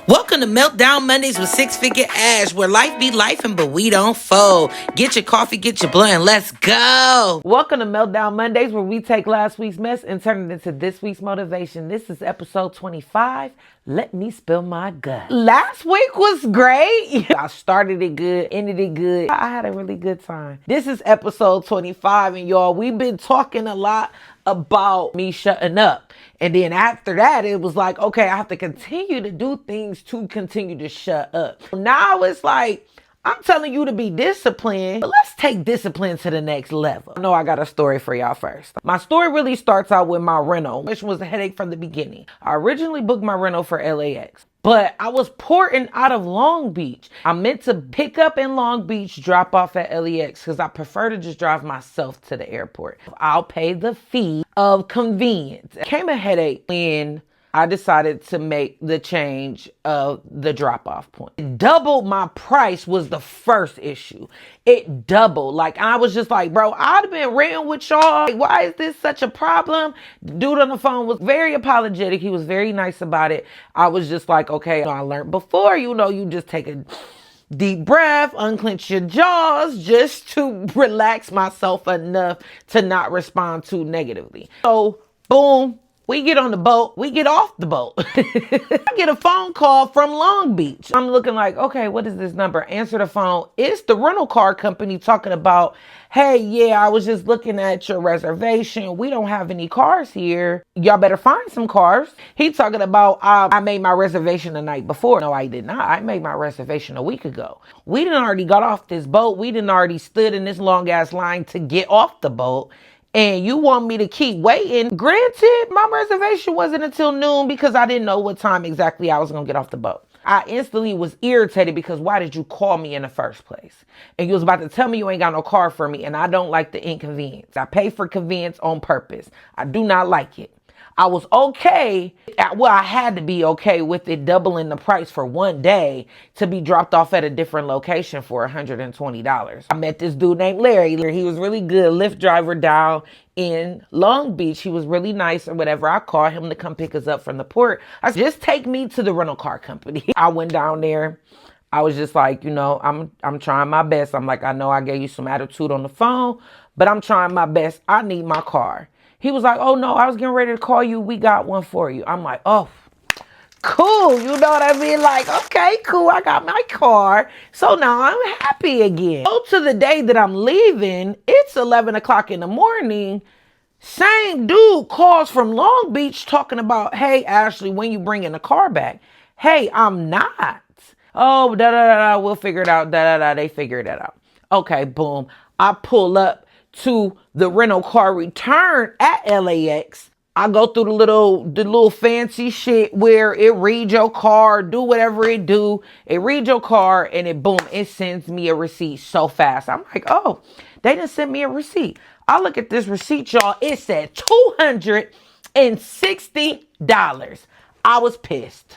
Welcome to Meltdown Mondays with Six Figure Ash, where life be lifing, but we don't fold. Get your coffee, get your blunt, and let's go. Welcome to Meltdown Mondays, where we take last week's mess and turn it into this week's motivation. This is episode 25. Let me spill my gut. Last week was great. I started it good, ended it good. I had a really good time. This is episode 25, and y'all, we've been talking a lot about me shutting up. And then after that, it was like, okay, I have to continue to do things to continue to shut up. Now it's like, I'm telling you to be disciplined, but let's take discipline to the next level. I know I got a story for y'all first. My story really starts out with my rental, which was a headache from the beginning. I originally booked my rental for LAX, but I was porting out of Long Beach. I meant to pick up in Long Beach, drop off at LAX, because I prefer to just drive myself to the airport. I'll pay the fee of convenience. It came a headache when I decided to make the change of the drop-off point. Doubled my price was the first issue. It doubled. Like, I was just like, bro, I'd have been renting with y'all. Like, why is this such a problem? The dude on the phone was very apologetic. He was very nice about it. I was just like, okay, I learned before, you just take a deep breath, unclench your jaws just to relax myself enough to not respond too negatively. So, boom. We get on the boat. We get off the boat. I get a phone call from Long Beach. I'm looking like, okay, what is this number? Answer the phone. It's the rental car company talking about, hey, yeah, I was just looking at your reservation. We don't have any cars here. Y'all better find some cars. He talking about, I made my reservation the night before. No, I did not. I made my reservation a week ago. We done already got off this boat. We done already stood in this long ass line to get off the boat. And you want me to keep waiting. Granted, my reservation wasn't until noon because I didn't know what time exactly I was going to get off the boat. I instantly was irritated because why did you call me in the first place? And you was about to tell me you ain't got no car for me, and I don't like the inconvenience. I pay for convenience on purpose. I do not like it. I was okay. Well, I had to be okay with it doubling the price for one day to be dropped off at a different location for $120. I met this dude named Larry. He was really good, Lyft driver down in Long Beach. He was really nice or whatever. I called him to come pick us up from the port. I said, just take me to the rental car company. I went down there. I was just like, I'm trying my best. I'm like, I know I gave you some attitude on the phone, but I'm trying my best. I need my car. He was like, oh, no, I was getting ready to call you. We got one for you. I'm like, oh, cool. You know what I mean? Like, okay, cool. I got my car. So now I'm happy again. Go to the day that I'm leaving. It's 11 o'clock in the morning. Same dude calls from Long Beach talking about, hey, Ashley, when you bringing the car back? Hey, I'm not. Oh, da-da-da-da. We'll figure it out. Da-da-da. They figured that out. Okay, boom. I pull up to the rental car return at LAX. I go through the little fancy shit where it reads your car, do whatever it do. It reads your car and it sends me a receipt so fast. I'm like, oh, they didn't send me a receipt. I look at this receipt, y'all. It said $260. I was pissed.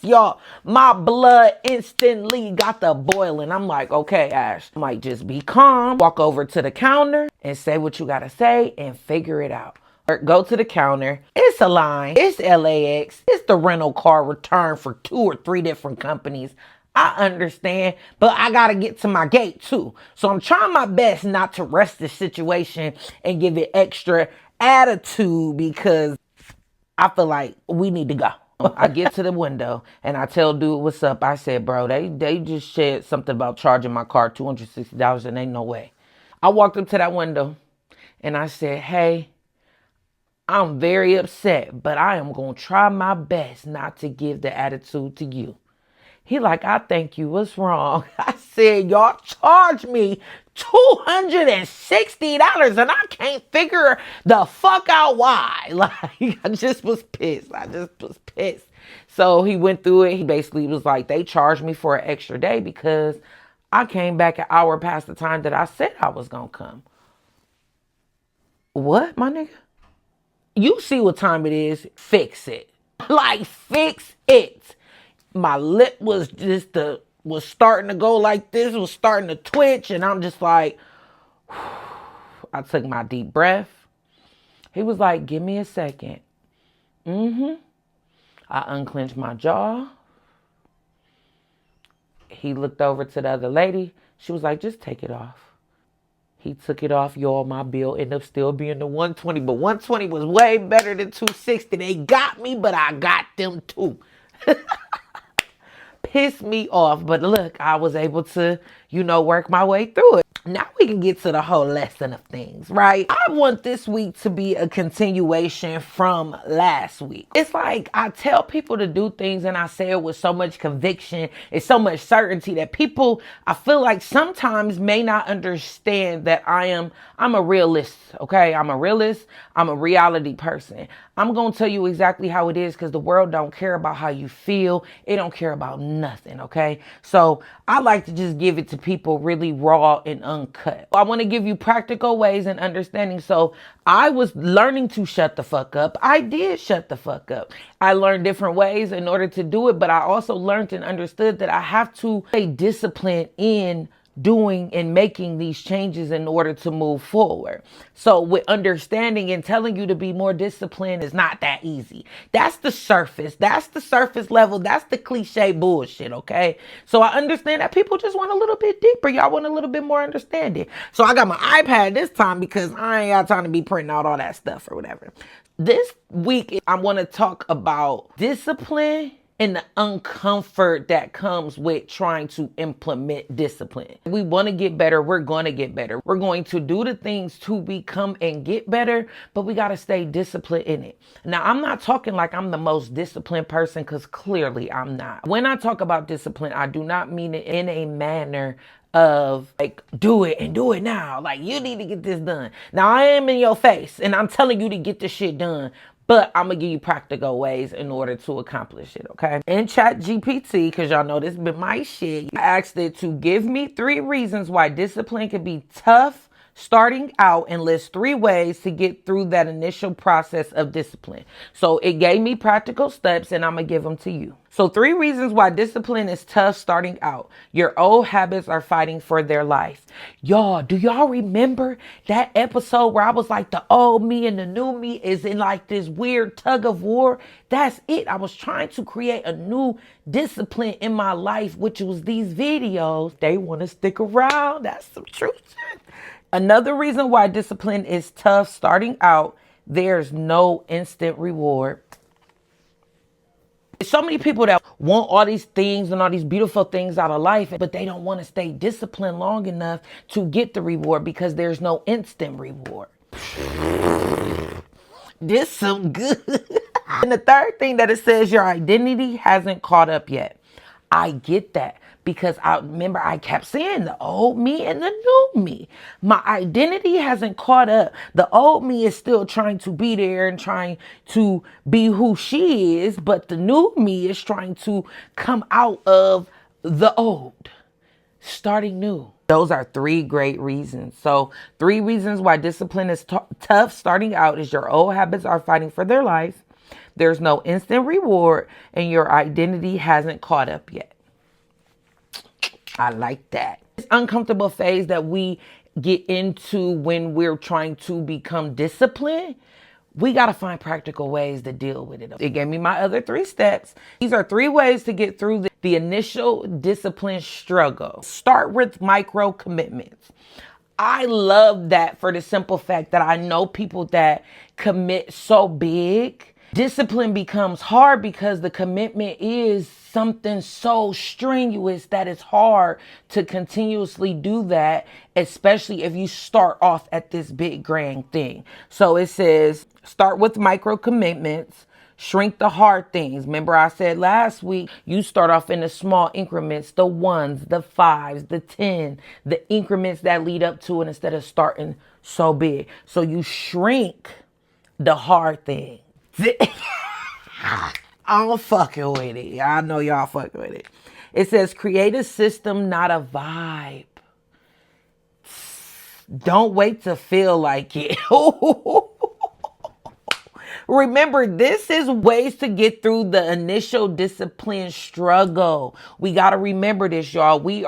Y'all. My blood instantly got the boiling. I'm like, okay, Ash, I might just be calm. Walk over to the counter and say what you gotta say and figure it out. Or go to the counter. It's a line. It's LAX. It's the rental car return for 2 or 3 different companies. I understand, but I gotta get to my gate too. So I'm trying my best not to rush the situation and give it extra attitude because I feel like we need to go. I get to the window and I tell dude what's up. I said, bro, they just said something about charging my car $260 and ain't no way. I walked up to that window and I said, hey, I'm very upset, but I am going to try my best not to give the attitude to you. He like, I thank you. What's wrong? I said, y'all charge me $260 and I can't figure the fuck out why. Like, I just was pissed. So he went through it. He basically was like, they charged me for an extra day because I came back an hour past the time that I said I was going to come. What, my nigga? You see what time it is. Fix it. Like, fix it. My lip was was starting to go like this, was starting to twitch, and I'm just like, I took my deep breath. He was like, give me a second. I unclenched my jaw. He looked over to the other lady. She was like, just take it off. He took it off, y'all. My bill ended up still being the 120, but 120 was way better than 260. They got me, but I got them too. Pissed me off, but look, I was able to, work my way through it. Now we can get to the whole lesson of things, right? I want this week to be a continuation from last week. It's like I tell people to do things and I say it with so much conviction and so much certainty that people, I feel like sometimes may not understand that I'm a realist, okay? I'm a realist. I'm a reality person. I'm going to tell you exactly how it is because the world don't care about how you feel. It don't care about nothing, okay? So I like to just give it to people really raw and uncut. I want to give you practical ways and understanding. So I was learning to shut the fuck up. I did shut the fuck up. I learned different ways in order to do it, but I also learned and understood that I have to stay disciplined in doing and making these changes in order to move forward. So with understanding and telling you to be more disciplined is not that easy. That's the surface. That's the surface level. That's the cliche bullshit, okay? So I understand that people just want a little bit deeper. Y'all want a little bit more understanding. So I got my iPad this time because I ain't got time to be printing out all that stuff or whatever. This week, I want to talk about discipline and the uncomfort that comes with trying to implement discipline. We want to get better. We're going to get better. We're going to do the things to become and get better, but we got to stay disciplined in it. Now, I'm not talking like I'm the most disciplined person because clearly I'm not. When I talk about discipline, I do not mean it in a manner of like, do it and do it now. Like, you need to get this done. Now, I am in your face and I'm telling you to get this shit done. But I'm going to give you practical ways in order to accomplish it, okay? In Chat GPT, because y'all know this has been my shit, I asked it to give me 3 reasons why discipline can be tough starting out and list 3 ways to get through that initial process of discipline. So it gave me practical steps and I'm going to give them to you. So 3 reasons why discipline is tough starting out. Your old habits are fighting for their life. Y'all, do y'all remember that episode where I was like, the old me and the new me is in like this weird tug of war? That's it. I was trying to create a new discipline in my life, which was these videos. They want to stick around. That's some true shit. Another reason why discipline is tough starting out, there's no instant reward. So many people that want all these things and all these beautiful things out of life, but they don't want to stay disciplined long enough to get the reward because there's no instant reward. This some good. And the third thing that it says, your identity hasn't caught up yet. I get that because I remember I kept saying the old me and the new me. My identity hasn't caught up. The old me is still trying to be there and trying to be who she is, but the new me is trying to come out of the old, starting new. Those are 3 great reasons. So 3 reasons why discipline is tough starting out is your old habits are fighting for their life. There's no instant reward and your identity hasn't caught up yet. I like that. This uncomfortable phase that we get into when we're trying to become disciplined, we got to find practical ways to deal with it. It gave me my other 3 steps. These are 3 ways to get through the initial discipline struggle. Start with micro commitments. I love that for the simple fact that I know people that commit so big. Discipline becomes hard because the commitment is something so strenuous that it's hard to continuously do that, especially if you start off at this big grand thing. So it says, start with micro commitments, shrink the hard things. Remember I said last week, you start off in the small increments, the 1s, the 5s, the 10, the increments that lead up to it instead of starting so big. So you shrink the hard thing. I'm fucking with it. I know y'all fucking with it. It says create a system, not a vibe. Don't wait to feel like it. Remember, this is ways to get through the initial discipline struggle. We got to remember this, y'all. We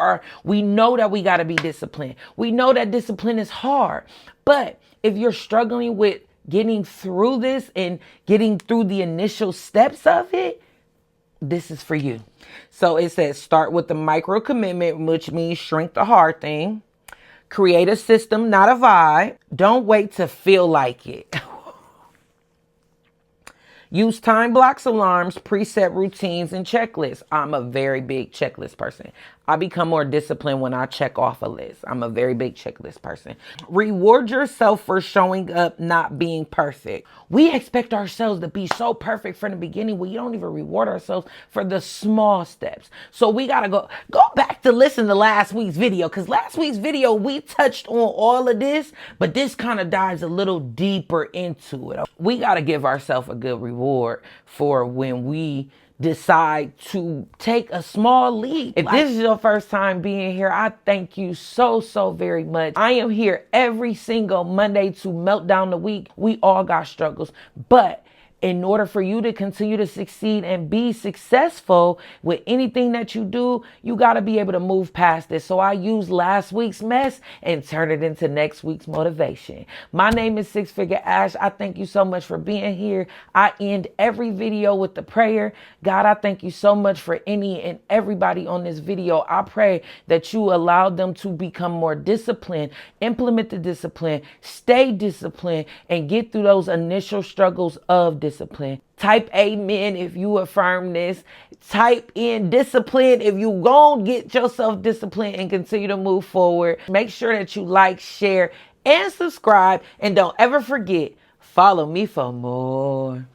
know that we got to be disciplined. We know that discipline is hard. But if you're struggling with getting through this and getting through the initial steps of it, this is for you. So it says start with the micro commitment, which means shrink the hard thing. Create a system, not a vibe. Don't wait to feel like it. Use time blocks, alarms, preset routines, and checklists. I'm a very big checklist person. I become more disciplined when I check off a list. I'm a very big checklist person. Reward yourself for showing up, not being perfect. We expect ourselves to be so perfect from the beginning. We don't even reward ourselves for the small steps. So we got to go back to listen to last week's video, because last week's video, we touched on all of this, but this kind of dives a little deeper into it. We got to give ourselves a good reward for when we decide to take a small leap. If this is your first time being here, I thank you so very much. I am here every single Monday to melt down the week. We all got struggles, but in order for you to continue to succeed and be successful with anything that you do, you got to be able to move past this. So I use last week's mess and turn it into next week's motivation. My name is Six Figure Ash. I thank you so much for being here. I end every video with the prayer. God, I thank you so much for any and everybody on this video. I pray that you allow them to become more disciplined, implement the discipline, stay disciplined, and get through those initial struggles of discipline. Type amen if you affirm this. Type in discipline if you gon' get yourself disciplined and continue to move forward. Make sure that you like, share, and subscribe. And don't ever forget, follow me for more.